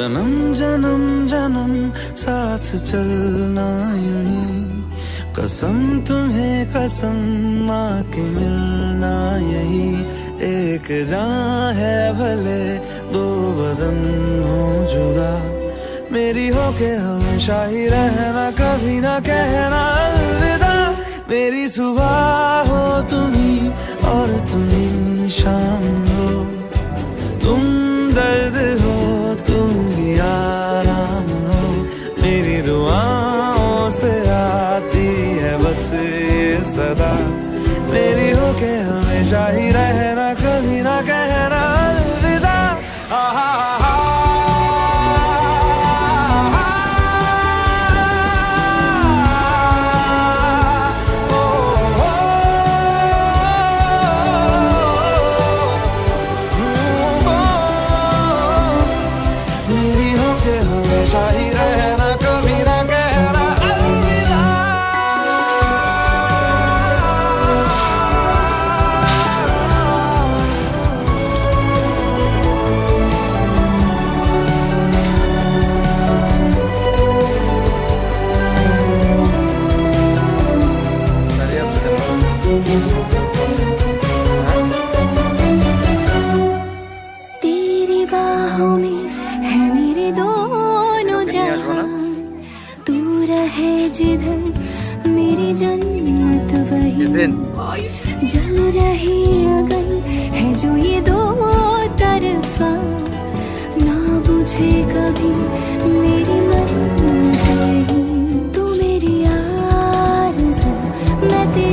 जन्म जन्म जन्म साथ चलना यूं ही, कसम तुम्हें कसम माँ के मिलना यही। एक जान है भले दो बदन हो जुदा, मेरी होके हमेशा ही रहना, कभी ना कहना अलविदा। मेरी सुबह हो तुम्ही और तुम्ही शाम हो, तुम दर्द हो तुम ही आराम हो। मेरी दुआओं से आती है बस ये सदा, मेरी होके हमेशा ही रहना, कभी ना कहना अलविदा। मेरी होके हमेशा ही रहना, कभी ना कहना अलविदा। तेरी बाहों में है मेरे दोनों जहां, तू रहे जिधर मेरी जन्नत वही। जल रही अगन है जो ये दो तरफा, ना बुझे कभी